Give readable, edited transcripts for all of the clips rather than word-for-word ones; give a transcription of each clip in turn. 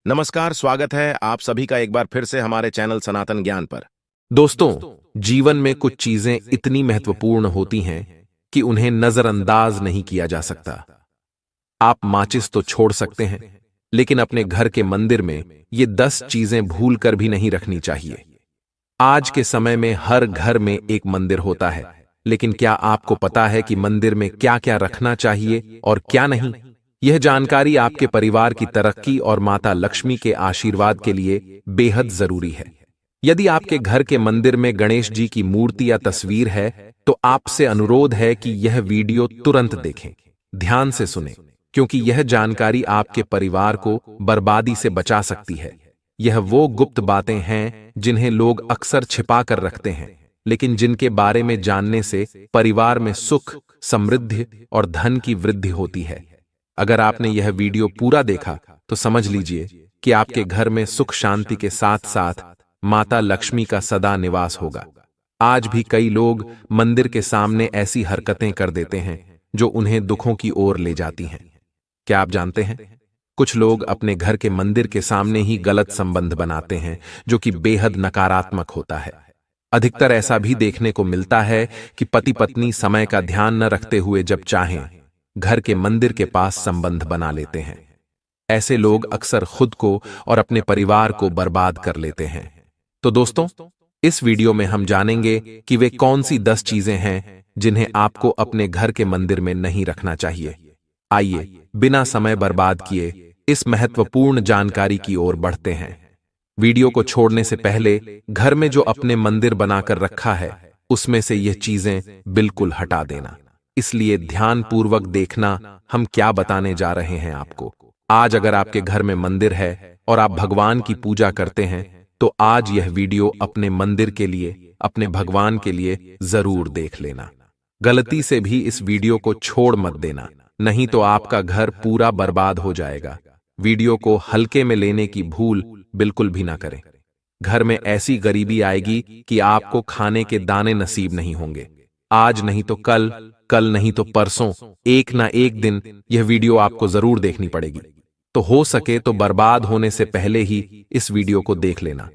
नमस्कार, स्वागत है आप सभी का एक बार फिर से हमारे चैनल सनातन ज्ञान पर। दोस्तों, जीवन में कुछ चीजें इतनी महत्वपूर्ण होती हैं कि उन्हें नजरअंदाज नहीं किया जा सकता। आप माचिस तो छोड़ सकते हैं, लेकिन अपने घर के मंदिर में ये 10 चीजें भूल कर भी नहीं रखनी चाहिए। आज के समय में हर घर में एक मंदिर होता है, लेकिन क्या आपको पता है कि मंदिर में क्या-क्या रखना चाहिए और क्या नहीं? यह जानकारी आपके परिवार की तरक्की और माता लक्ष्मी के आशीर्वाद के लिए बेहद जरूरी है। यदि आपके घर के मंदिर में गणेश जी की मूर्ति या तस्वीर है, तो आपसे अनुरोध है कि यह वीडियो तुरंत देखें, ध्यान से सुनें, क्योंकि यह जानकारी आपके परिवार को बर्बादी से बचा सकती है। यह वो गुप्त बातें हैं जिन्हें लोग अक्सर छिपा कर रखते हैं, लेकिन जिनके बारे में जानने से परिवार में सुख, समृद्धि और धन की वृद्धि होती है। अगर आपने यह वीडियो पूरा देखा, तो समझ लीजिए कि आपके घर में सुख शांति के साथ साथ माता लक्ष्मी का सदा निवास होगा। आज भी कई लोग मंदिर के सामने ऐसी हरकतें कर देते हैं जो उन्हें दुखों की ओर ले जाती हैं। क्या आप जानते हैं? कुछ लोग अपने घर के मंदिर के सामने ही गलत संबंध बनाते हैं, जो कि बेहद नकारात्मक होता है। अधिकतर ऐसा भी देखने को मिलता है कि पति पत्नी समय का ध्यान न रखते हुए जब चाहें, घर के मंदिर के पास संबंध बना लेते हैं। ऐसे लोग अक्सर खुद को और अपने परिवार को बर्बाद कर लेते हैं। तो दोस्तों, इस वीडियो में हम जानेंगे कि वे कौन सी 10 चीजें हैं जिन्हें आपको अपने घर के मंदिर में नहीं रखना चाहिए। आइए, बिना समय बर्बाद किए इस महत्वपूर्ण जानकारी की ओर बढ़ते हैं। वीडियो को छोड़ने से पहले घर में जो अपने मंदिर बनाकर रखा है, उसमें से यह चीजें बिल्कुल हटा देना। इसलिए ध्यानपूर्वक देखना हम क्या बताने जा रहे हैं आपको। आज अगर आपके घर में मंदिर है और आप भगवान की पूजा करते हैं, तो आज यह वीडियो अपने मंदिर के लिए, अपने भगवान के लिए जरूर देख लेना। गलती से भी इस वीडियो को छोड़ मत देना, नहीं तो आपका घर पूरा बर्बाद हो जाएगा। वीडियो को हल्के में लेने की भूल बिल्कुल भी ना करें। घर में ऐसी गरीबी आएगी कि आपको खाने के दाने नसीब नहीं होंगे। आज नहीं तो कल, कल नहीं तो परसों, एक ना एक दिन यह वीडियो आपको जरूर देखनी पड़ेगी। तो हो सके तो बर्बाद होने से पहले ही इस वीडियो को देख लेना।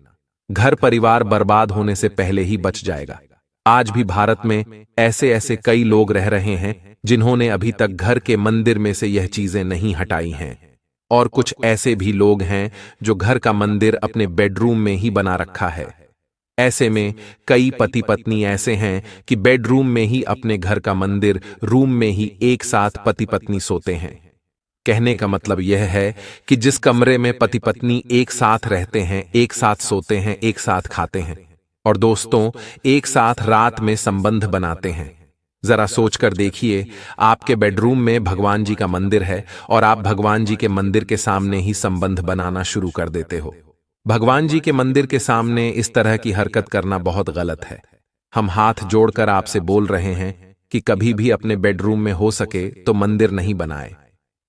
घर परिवार बर्बाद होने से पहले ही बच जाएगा। आज भी भारत में ऐसे ऐसे कई लोग रह रहे हैं जिन्होंने अभी तक घर के मंदिर में से यह चीजें नहीं हटाई हैं। और कुछ ऐसे भी लोग हैं जो घर का मंदिर अपने बेडरूम में ही बना रखा है। ऐसे में कई पति पत्नी ऐसे हैं कि बेडरूम में ही अपने घर का मंदिर, रूम में ही एक साथ पति पत्नी सोते हैं। कहने का मतलब यह है कि जिस कमरे में पति पत्नी एक साथ रहते हैं, एक साथ सोते हैं, एक साथ खाते हैं और दोस्तों, एक साथ रात में संबंध बनाते हैं। जरा सोचकर देखिए, आपके बेडरूम में भगवान जी का मंदिर है और आप भगवान जी के मंदिर के सामने ही संबंध बनाना शुरू कर देते हो। भगवान जी के मंदिर के सामने इस तरह की हरकत करना बहुत गलत है। हम हाथ जोड़कर आपसे बोल रहे हैं कि कभी भी अपने बेडरूम में हो सके तो मंदिर नहीं बनाए।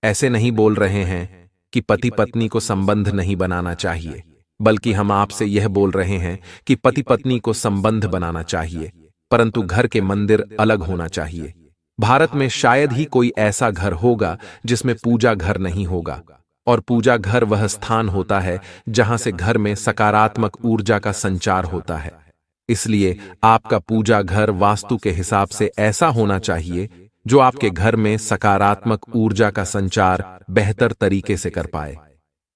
ऐसे नहीं बोल रहे हैं कि पति पत्नी को संबंध नहीं बनाना चाहिए, बल्कि हम आपसे यह बोल रहे हैं कि पति पत्नी को संबंध बनाना चाहिए, परंतु घर के मंदिर अलग होना चाहिए। भारत में शायद ही कोई ऐसा घर होगा जिसमें पूजा घर नहीं होगा, और पूजा घर वह स्थान होता है जहां से घर में सकारात्मक ऊर्जा का संचार होता है। इसलिए आपका पूजा घर वास्तु के हिसाब से ऐसा होना चाहिए जो आपके घर में सकारात्मक ऊर्जा का संचार बेहतर तरीके से कर पाए।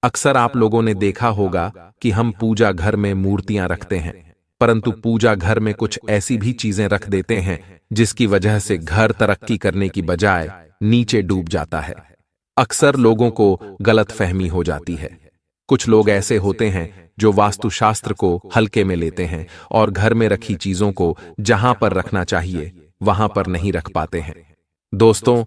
अक्सर आप लोगों ने देखा होगा कि हम पूजा घर में मूर्तियां रखते हैं, परंतु पूजा घर में कुछ ऐसी भी चीजें रख देते हैं जिसकी वजह से घर तरक्की करने की बजाय नीचे डूब जाता है। अक्सर लोगों को गलतफहमी हो जाती है। कुछ लोग ऐसे होते हैं जो वास्तुशास्त्र को हल्के में लेते हैं और घर में रखी चीजों को जहां पर रखना चाहिए वहां पर नहीं रख पाते हैं। दोस्तों,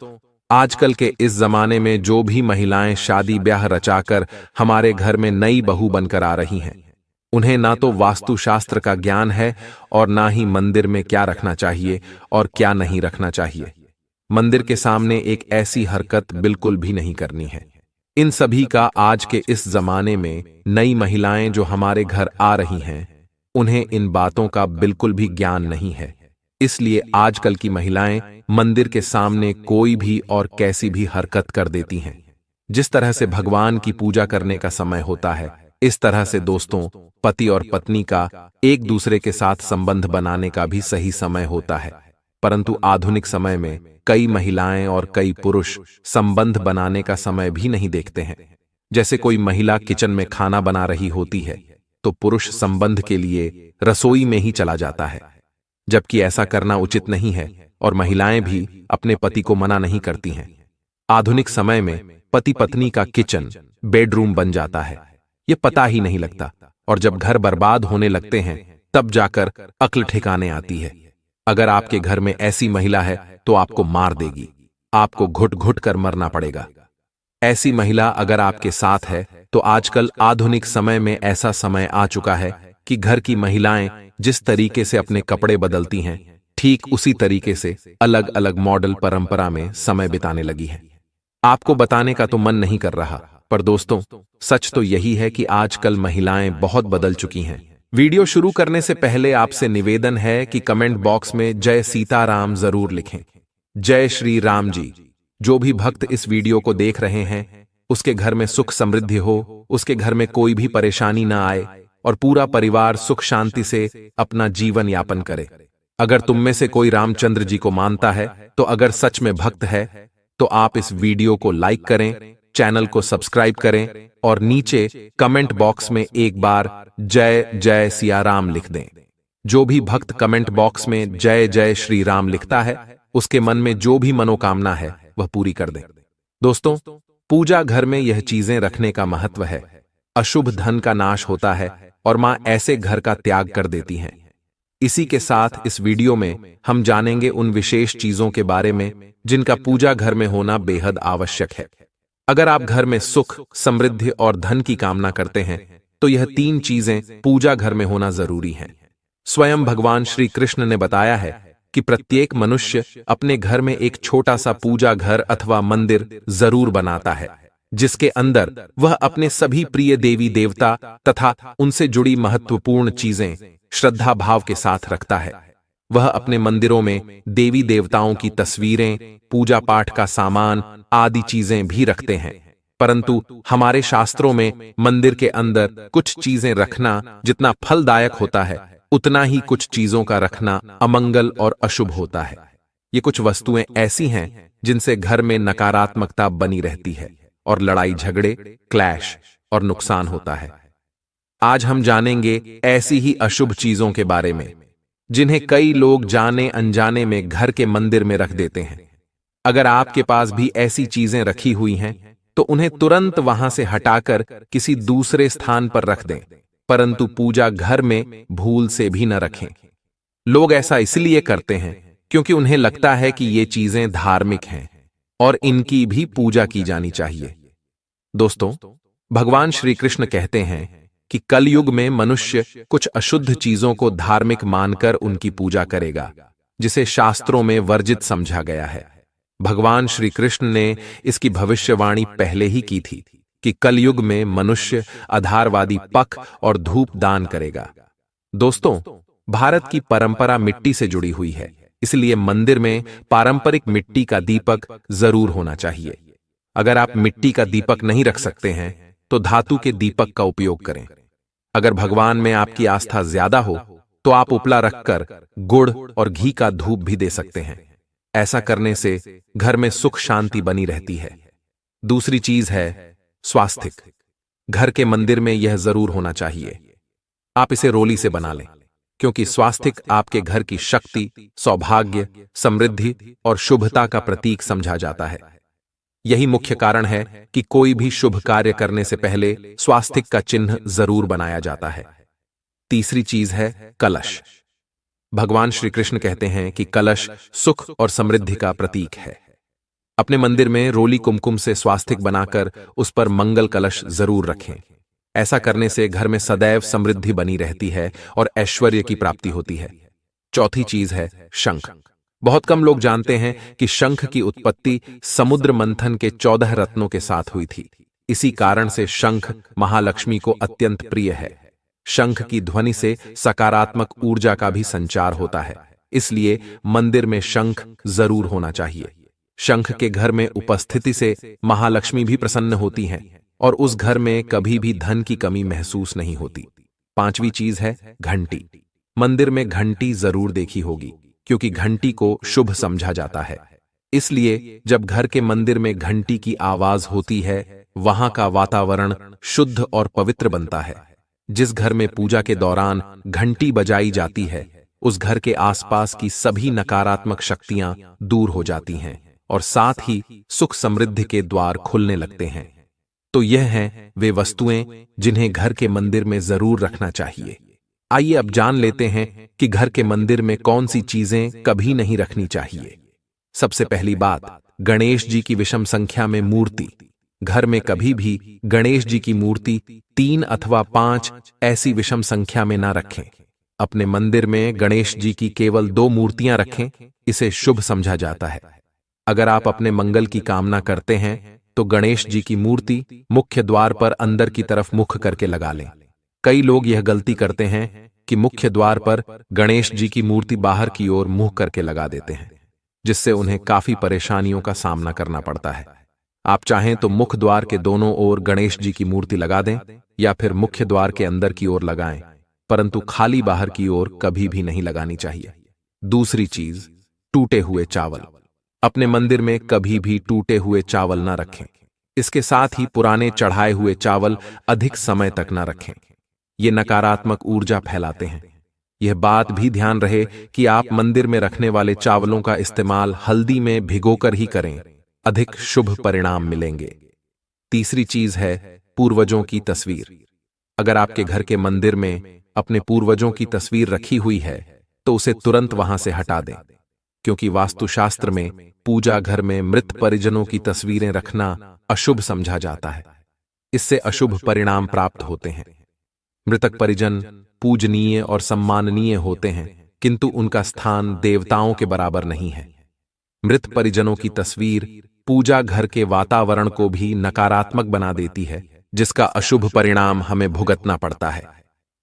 आजकल के इस जमाने में जो भी महिलाएं शादी ब्याह रचाकर हमारे घर में नई बहू बनकर आ रही हैं, उन्हें ना तो वास्तुशास्त्र का ज्ञान है और ना ही मंदिर में क्या रखना चाहिए और क्या नहीं रखना चाहिए। मंदिर के सामने एक ऐसी हरकत बिल्कुल भी नहीं करनी है। इन सभी का आज के इस जमाने में नई महिलाएं जो हमारे घर आ रही हैं, उन्हें इन बातों का बिल्कुल भी ज्ञान नहीं है। इसलिए आजकल की महिलाएं मंदिर के सामने कोई भी और कैसी भी हरकत कर देती हैं। जिस तरह से भगवान की पूजा करने का समय होता है, इस तरह से दोस्तों, पति और पत्नी का एक दूसरे के साथ संबंध बनाने का भी सही समय होता है। परंतु आधुनिक समय में कई महिलाएं और कई पुरुष संबंध बनाने का समय भी नहीं देखते हैं। जैसे कोई महिला किचन में खाना बना रही होती है तो पुरुष संबंध के लिए रसोई में ही चला जाता है, जबकि ऐसा करना उचित नहीं है और महिलाएं भी अपने पति को मना नहीं करती हैं। आधुनिक समय में पति पत्नी का किचन बेडरूम बन जाता है, ये पता ही नहीं लगता, और जब घर बर्बाद होने लगते हैं तब जाकर अक्ल ठिकाने आती है। अगर आपके घर में ऐसी महिला है तो आपको मार देगी, आपको घुट घुट कर मरना पड़ेगा। ऐसी महिला अगर आपके साथ है तो आजकल आधुनिक समय में ऐसा समय आ चुका है कि घर की महिलाएं जिस तरीके से अपने कपड़े बदलती हैं, ठीक उसी तरीके से अलग अलग मॉडल परंपरा में समय बिताने लगी हैं। आपको बताने का तो मन नहीं कर रहा, पर दोस्तों, सच तो यही है कि आजकल महिलाएं बहुत बदल चुकी हैं। वीडियो शुरू करने से पहले आपसे निवेदन है कि कमेंट बॉक्स में जय सीताराम जरूर लिखें। जय श्री राम जी। जो भी भक्त इस वीडियो को देख रहे हैं, उसके घर में सुख समृद्धि हो, उसके घर में कोई भी परेशानी ना आए और पूरा परिवार सुख शांति से अपना जीवन यापन करे। अगर तुम में से कोई रामचंद्र जी को मानता है, तो अगर सच में भक्त है तो आप इस वीडियो को लाइक करें, चैनल को सब्सक्राइब करें और नीचे कमेंट बॉक्स में एक बार जय जय सिया राम लिख दें। जो भी भक्त कमेंट बॉक्स में जय जय श्री राम लिखता है, उसके मन में जो भी मनोकामना है वह पूरी कर दें। दोस्तों, पूजा घर में यह चीजें रखने का महत्व है। अशुभ धन का नाश होता है और मां ऐसे घर का त्याग कर देती हैं। इसी के साथ इस वीडियो में हम जानेंगे उन विशेष चीजों के बारे में जिनका पूजा घर में होना बेहद आवश्यक है। अगर आप घर में सुख, समृद्धि और धन की कामना करते हैं तो यह 3 चीजें पूजा घर में होना जरूरी हैं। स्वयं भगवान श्री कृष्ण ने बताया है कि प्रत्येक मनुष्य अपने घर में एक छोटा सा पूजा घर अथवा मंदिर जरूर बनाता है, जिसके अंदर वह अपने सभी प्रिय देवी देवता तथा उनसे जुड़ी महत्वपूर्ण चीजें श्रद्धा भाव के साथ रखता है। वह अपने मंदिरों में देवी देवताओं की तस्वीरें, पूजा पाठ का सामान आदि चीजें भी रखते हैं। परंतु हमारे शास्त्रों में मंदिर के अंदर कुछ चीजें रखना जितना फलदायक होता है, उतना ही कुछ चीजों का रखना अमंगल और अशुभ होता है। ये कुछ वस्तुएं ऐसी हैं जिनसे घर में नकारात्मकता बनी रहती है और लड़ाई झगड़े, क्लैश और नुकसान होता है। आज हम जानेंगे ऐसी ही अशुभ चीजों के बारे में जिन्हें कई लोग जाने अनजाने में घर के मंदिर में रख देते हैं। अगर आपके पास भी ऐसी चीजें रखी हुई हैं तो उन्हें तुरंत वहां से हटाकर किसी दूसरे स्थान पर रख दें, परंतु पूजा घर में भूल से भी न रखें। लोग ऐसा इसलिए करते हैं क्योंकि उन्हें लगता है कि ये चीजें धार्मिक हैं और इनकी भी पूजा की जानी चाहिए। दोस्तों, भगवान श्री कृष्ण कहते हैं कि कलयुग में मनुष्य कुछ अशुद्ध चीजों को धार्मिक मानकर उनकी पूजा करेगा, जिसे शास्त्रों में वर्जित समझा गया है। भगवान श्री कृष्ण ने इसकी भविष्यवाणी पहले ही की थी कि कलयुग में मनुष्य आधारवादी पख और धूप दान करेगा। दोस्तों, भारत की परंपरा मिट्टी से जुड़ी हुई है, इसलिए मंदिर में पारंपरिक मिट्टी का दीपक जरूर होना चाहिए। अगर आप मिट्टी का दीपक नहीं रख सकते हैं तो धातु के दीपक का उपयोग करें। अगर भगवान में आपकी आस्था ज्यादा हो तो आप उपला रखकर गुड़ और घी का धूप भी दे सकते हैं। ऐसा करने से घर में सुख शांति बनी रहती है। दूसरी चीज है स्वास्तिक। घर के मंदिर में यह जरूर होना चाहिए। आप इसे रोली से बना लें, क्योंकि स्वास्तिक आपके घर की शक्ति, सौभाग्य, समृद्धि और शुभता का प्रतीक समझा जाता है। यही मुख्य कारण है कि कोई भी शुभ कार्य करने से पहले स्वास्तिक का चिन्ह जरूर बनाया जाता है। तीसरी चीज है कलश। भगवान श्री कृष्ण कहते हैं कि कलश सुख और समृद्धि का प्रतीक है। अपने मंदिर में रोली कुमकुम से स्वास्तिक बनाकर उस पर मंगल कलश जरूर रखें। ऐसा करने से घर में सदैव समृद्धि बनी रहती है और ऐश्वर्य की प्राप्ति होती है। चौथी चीज है शंख। बहुत कम लोग जानते हैं कि शंख की उत्पत्ति समुद्र मंथन के 14 रत्नों के साथ हुई थी। इसी कारण से शंख महालक्ष्मी को अत्यंत प्रिय है। शंख की ध्वनि से सकारात्मक ऊर्जा का भी संचार होता है, इसलिए मंदिर में शंख जरूर होना चाहिए। शंख के घर में उपस्थिति से महालक्ष्मी भी प्रसन्न होती हैं और उस घर में कभी भी धन की कमी महसूस नहीं होती। पांचवी चीज है घंटी। मंदिर में घंटी जरूर देखी होगी, क्योंकि घंटी को शुभ समझा जाता है। इसलिए जब घर के मंदिर में घंटी की आवाज होती है, वहां का वातावरण शुद्ध और पवित्र बनता है। जिस घर में पूजा के दौरान घंटी बजाई जाती है, उस घर के आसपास की सभी नकारात्मक शक्तियां दूर हो जाती हैं और साथ ही सुख समृद्धि के द्वार खुलने लगते हैं। तो यह हैं वे वस्तुएं जिन्हें घर के मंदिर में जरूर रखना चाहिए। आइए अब जान लेते हैं कि घर के मंदिर में कौन सी चीजें कभी नहीं रखनी चाहिए। सबसे पहली बात, गणेश जी की विषम संख्या में मूर्ति। घर में कभी भी गणेश जी की मूर्ति 3 अथवा 5 ऐसी विषम संख्या में ना रखें। अपने मंदिर में गणेश जी की केवल 2 मूर्तियां रखें, इसे शुभ समझा जाता है। अगर आप अपने मंगल की कामना करते हैं तो गणेश जी की मूर्ति मुख्य द्वार पर अंदर की तरफ मुख करके लगा लें। कई लोग यह गलती करते हैं कि मुख्य द्वार पर गणेश जी की मूर्ति बाहर की ओर मुंह करके लगा देते हैं, जिससे उन्हें काफी परेशानियों का सामना करना पड़ता है। आप चाहें तो मुख्य द्वार के दोनों ओर गणेश जी की मूर्ति लगा दें या फिर मुख्य द्वार के अंदर की ओर लगाएं, परंतु खाली बाहर की ओर कभी भी नहीं लगानी चाहिए। दूसरी चीज, टूटे हुए चावल। अपने मंदिर में कभी भी टूटे हुए चावल न रखें। इसके साथ ही पुराने चढ़ाए हुए चावल अधिक समय तक न रखें। ये नकारात्मक ऊर्जा फैलाते हैं। यह बात भी ध्यान रहे कि आप मंदिर में रखने वाले चावलों का इस्तेमाल हल्दी में भिगोकर ही करें, अधिक शुभ परिणाम मिलेंगे। तीसरी चीज है पूर्वजों की तस्वीर। अगर आपके घर के मंदिर में अपने पूर्वजों की तस्वीर रखी हुई है तो उसे तुरंत वहां से हटा दें, क्योंकि वास्तुशास्त्र में पूजा घर में मृत परिजनों की तस्वीरें रखना अशुभ समझा जाता है। इससे अशुभ परिणाम प्राप्त होते हैं। मृतक परिजन पूजनीय और सम्माननीय होते हैं, किंतु उनका स्थान देवताओं के बराबर नहीं है। मृत परिजनों की तस्वीर पूजा घर के वातावरण को भी नकारात्मक बना देती है, जिसका अशुभ परिणाम हमें भुगतना पड़ता है।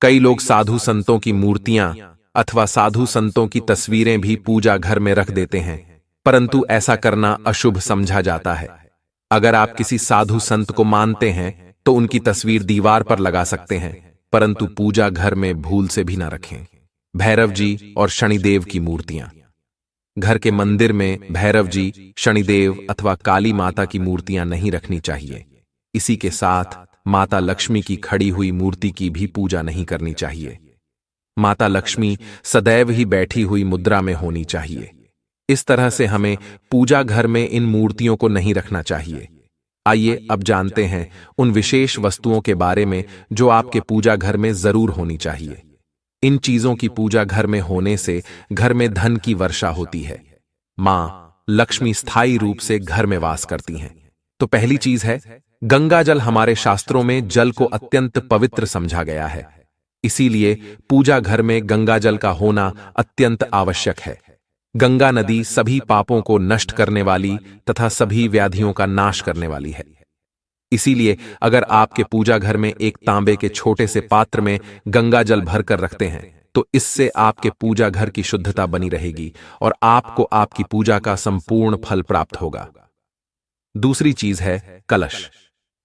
कई लोग साधु संतों की मूर्तियां अथवा साधु संतों की तस्वीरें भी पूजा घर में रख देते हैं, परंतु ऐसा करना अशुभ समझा जाता है। अगर आप किसी साधु संत को मानते हैं तो उनकी तस्वीर दीवार पर लगा सकते हैं, परंतु पूजा घर में भूल से भी ना रखें। भैरव जी और शनिदेव की मूर्तियां। घर के मंदिर में भैरव जी, शनिदेव अथवा काली माता की मूर्तियां नहीं रखनी चाहिए। इसी के साथ माता लक्ष्मी की खड़ी हुई मूर्ति की भी पूजा नहीं करनी चाहिए। माता लक्ष्मी सदैव ही बैठी हुई मुद्रा में होनी चाहिए। इस तरह से हमें पूजा घर में इन मूर्तियों को नहीं रखना चाहिए। आइए अब जानते हैं उन विशेष वस्तुओं के बारे में जो आपके पूजा घर में जरूर होनी चाहिए। इन चीजों की पूजा घर में होने से घर में धन की वर्षा होती है। मां लक्ष्मी स्थायी रूप से घर में वास करती हैं। तो पहली चीज है गंगा जल। हमारे शास्त्रों में जल को अत्यंत पवित्र समझा गया है, इसीलिए पूजा घर में गंगा जल का होना अत्यंत आवश्यक है। गंगा नदी सभी पापों को नष्ट करने वाली तथा सभी व्याधियों का नाश करने वाली है। इसीलिए अगर आपके पूजा घर में एक तांबे के छोटे से पात्र में गंगा जल भरकर रखते हैं तो इससे आपके पूजा घर की शुद्धता बनी रहेगी और आपको आपकी पूजा का संपूर्ण फल प्राप्त होगा। दूसरी चीज है कलश।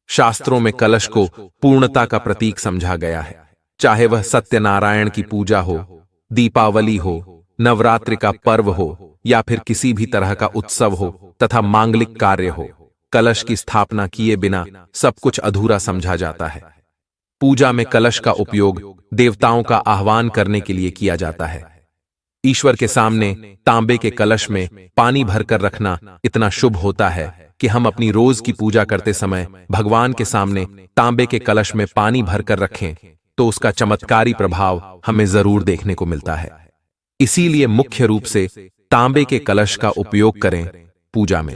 शास्त्रों में कलश को पूर्णता का प्रतीक समझा गया है। चाहे वह सत्यनारायण की पूजा हो, दीपावली हो, नवरात्रि का पर्व हो या फिर किसी भी तरह का उत्सव हो तथा मांगलिक कार्य हो, कलश की स्थापना किए बिना सब कुछ अधूरा समझा जाता है। पूजा में कलश का उपयोग देवताओं का आह्वान करने के लिए किया जाता है। ईश्वर के सामने तांबे के कलश में पानी भरकर रखना इतना शुभ होता है कि हम अपनी रोज की पूजा करते समय भगवान के सामने तांबे के कलश में पानी भरकर रखें तो उसका चमत्कारी प्रभाव हमें जरूर देखने को मिलता है। इसीलिए मुख्य रूप से तांबे के कलश का उपयोग करें पूजा में।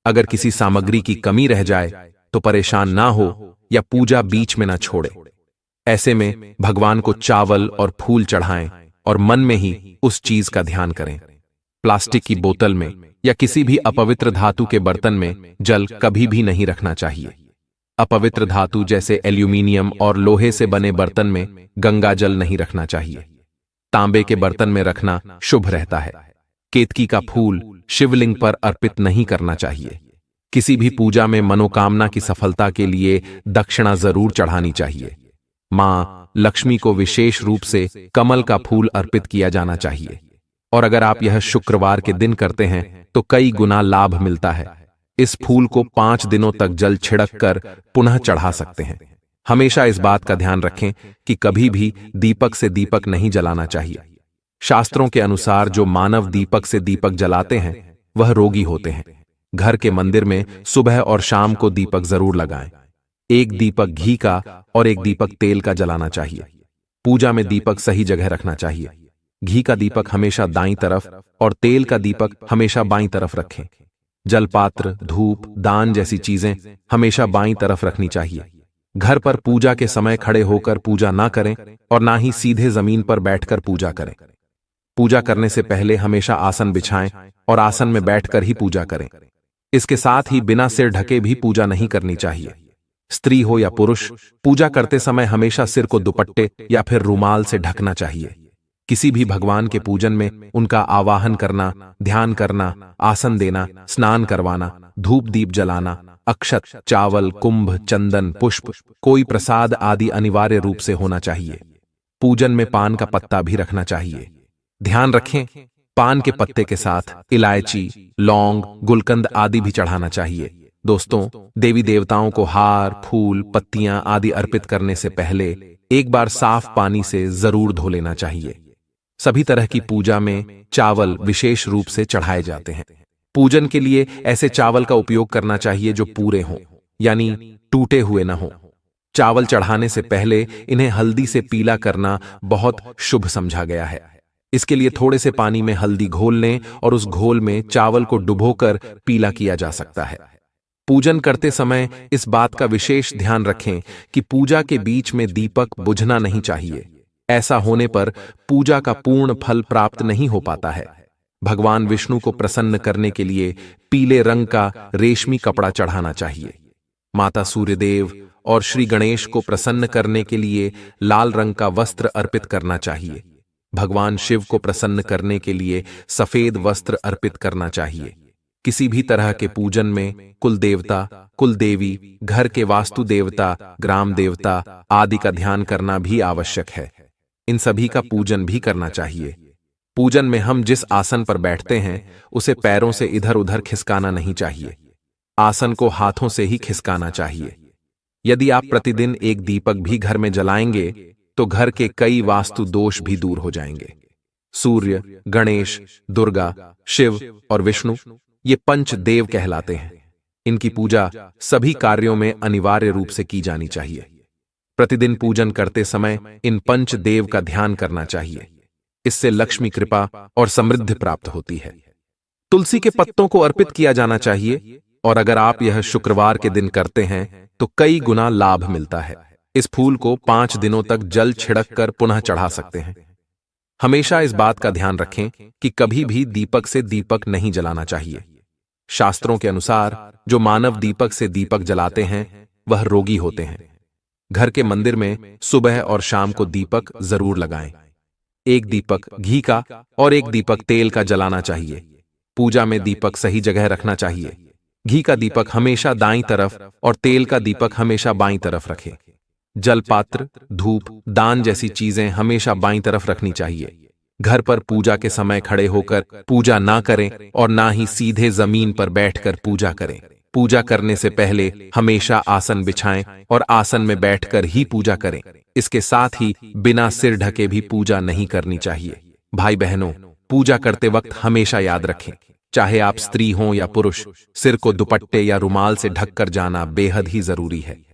अगर किसी सामग्री की कमी रह जाए तो परेशान ना हो या पूजा बीच में ना छोड़े। ऐसे में भगवान को चावल और फूल चढ़ाएं और मन में ही उस चीज का ध्यान करें। प्लास्टिक की बोतल में या किसी भी अपवित्र धातु के बर्तन में जल कभी भी नहीं रखना चाहिए। अपवित्र धातु जैसे एल्यूमिनियम और लोहे से बने बर्तन में गंगा जल नहीं रखना चाहिए। तांबे के बर्तन में रखना शुभ रहता है, केतकी का फूल शिवलिंग पर अर्पित नहीं करना चाहिए। किसी भी पूजा में मनोकामना की सफलता के लिए दक्षिणा जरूर चढ़ानी चाहिए। मां लक्ष्मी को विशेष रूप से कमल का फूल अर्पित किया जाना चाहिए। और अगर आप यह शुक्रवार के दिन करते हैं तो कई गुना लाभ मिलता है। इस फूल को 5 दिनों तक जल छिड़क कर पुनः चढ़ा सकते हैं। हमेशा इस बात का ध्यान रखें कि कभी भी दीपक से दीपक नहीं जलाना चाहिए। शास्त्रों के अनुसार जो मानव दीपक से दीपक जलाते हैं वह रोगी होते हैं। घर के मंदिर में सुबह और शाम को दीपक जरूर लगाएं। एक दीपक घी का और एक दीपक तेल का जलाना चाहिए। पूजा में दीपक सही जगह रखना चाहिए। घी का दीपक हमेशा दाईं तरफ और तेल का दीपक हमेशा बाईं तरफ रखें। जलपात्र, धूप, दान जैसी चीजें हमेशा बाईं तरफ रखनी चाहिए। घर पर पूजा के समय खड़े होकर पूजा ना करें और ना ही सीधे जमीन पर बैठकर पूजा करें। पूजा करने से पहले हमेशा आसन बिछाएं और आसन में बैठकर ही पूजा करें। इसके साथ ही बिना सिर ढके भी पूजा नहीं करनी चाहिए। स्त्री हो या पुरुष, पूजा करते समय हमेशा सिर को दुपट्टे या फिर रुमाल से ढकना चाहिए। किसी भी भगवान के पूजन में उनका आवाहन करना, ध्यान करना, आसन देना, स्नान करवाना, धूप दीप जलाना, अक्षत, चावल, कुंभ, चंदन, पुष्प, कोई प्रसाद आदि अनिवार्य रूप से होना चाहिए। पूजन में पान का पत्ता भी रखना चाहिए। ध्यान रखें, पान के पत्ते के साथ इलायची, लौंग, गुलकंद आदि भी चढ़ाना चाहिए। दोस्तों, देवी देवताओं को हार, फूल, पत्तियां आदि अर्पित करने से पहले एक बार साफ पानी से जरूर धो लेना चाहिए। सभी तरह की पूजा में चावल विशेष रूप से चढ़ाए जाते हैं। पूजन के लिए ऐसे चावल का उपयोग करना चाहिए जो पूरे हों, यानी टूटे हुए न हों। चावल चढ़ाने से पहले इन्हें हल्दी से पीला करना बहुत शुभ समझा गया है। इसके लिए थोड़े से पानी में हल्दी घोल लें और उस घोल में चावल को डुबोकर पीला किया जा सकता है। पूजन करते समय इस बात का विशेष ध्यान रखें कि पूजा के बीच में दीपक बुझना नहीं चाहिए। ऐसा होने पर पूजा का पूर्ण फल प्राप्त नहीं हो पाता है। भगवान विष्णु को प्रसन्न करने के लिए पीले रंग का रेशमी कपड़ा चढ़ाना चाहिए। माता सूर्यदेव और श्री गणेश को प्रसन्न करने के लिए लाल रंग का वस्त्र अर्पित करना चाहिए। भगवान शिव को प्रसन्न करने के लिए सफेद वस्त्र अर्पित करना चाहिए। किसी भी तरह के पूजन में कुल देवता, कुल देवी, घर के वास्तु देवता, ग्राम देवता आदि का ध्यान करना भी आवश्यक है। इन सभी का पूजन भी करना चाहिए। पूजन में हम जिस आसन पर बैठते हैं उसे पैरों से इधर उधर खिसकाना नहीं चाहिए। आसन को हाथों से ही खिसकाना चाहिए। यदि आप प्रतिदिन एक दीपक भी घर में जलाएंगे तो घर के कई वास्तु दोष भी दूर हो जाएंगे। सूर्य, गणेश, दुर्गा, शिव और विष्णु ये पंच देव कहलाते हैं। इनकी पूजा सभी कार्यों में अनिवार्य रूप से की जानी चाहिए। प्रतिदिन पूजन करते समय इन पंच देव का ध्यान करना चाहिए। इससे लक्ष्मी कृपा और समृद्धि प्राप्त होती है। तुलसी के पत्तों को अर्पित किया जाना चाहिए और अगर आप यह शुक्रवार के दिन करते हैं तो कई गुना लाभ मिलता है। इस फूल को 5 दिनों तक जल छिड़क कर पुनः चढ़ा सकते हैं। हमेशा इस बात का ध्यान रखें कि कभी भी दीपक से दीपक नहीं जलाना चाहिए। शास्त्रों के अनुसार जो मानव दीपक से दीपक जलाते हैं वह रोगी होते हैं। घर के मंदिर में सुबह और शाम को दीपक जरूर लगाएं। एक दीपक घी का और एक दीपक तेल का जलाना चाहिए। पूजा में दीपक सही जगह रखना चाहिए। घी का दीपक हमेशा दाईं तरफ और तेल का दीपक हमेशा बाईं तरफ रखें। जलपात्र, धूप, दान जैसी चीजें हमेशा बाईं तरफ रखनी चाहिए। घर पर पूजा के समय खड़े होकर पूजा ना करें और ना ही सीधे जमीन पर बैठकर पूजा करें। पूजा करने से पहले हमेशा आसन बिछाएं और आसन में बैठकर ही पूजा करें। इसके साथ ही बिना सिर ढके भी पूजा नहीं करनी चाहिए। भाई बहनों, पूजा करते वक्त हमेशा याद रखें, चाहे आप स्त्री हों या पुरुष, सिर को दुपट्टे या रुमाल से ढककर जाना बेहद ही जरूरी है।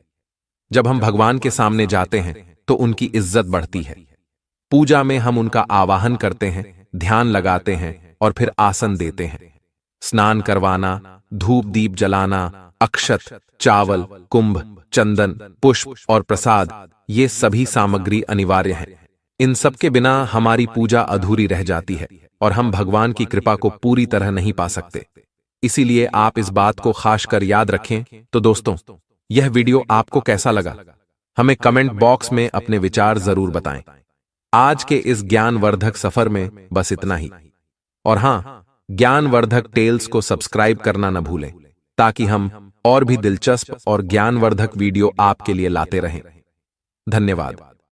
जब हम भगवान के सामने जाते हैं तो उनकी इज्जत बढ़ती है। पूजा में हम उनका आवाहन करते हैं, ध्यान लगाते हैं और फिर आसन देते हैं। स्नान करवाना, धूप दीप जलाना, अक्षत, चावल, कुंभ, चंदन, पुष्प और प्रसाद ये सभी सामग्री अनिवार्य हैं। इन सब के बिना हमारी पूजा अधूरी रह जाती है और हम भगवान की कृपा को पूरी तरह नहीं पा सकते। इसीलिए आप इस बात को खास कर याद रखें। तो दोस्तों, यह वीडियो आपको कैसा लगा हमें कमेंट बॉक्स में अपने विचार जरूर बताएं। आज के इस ज्ञानवर्धक सफर में बस इतना ही। और हां, ज्ञानवर्धक टेल्स को सब्सक्राइब करना न भूलें, ताकि हम और भी दिलचस्प और ज्ञानवर्धक वीडियो आपके लिए लाते रहें। धन्यवाद।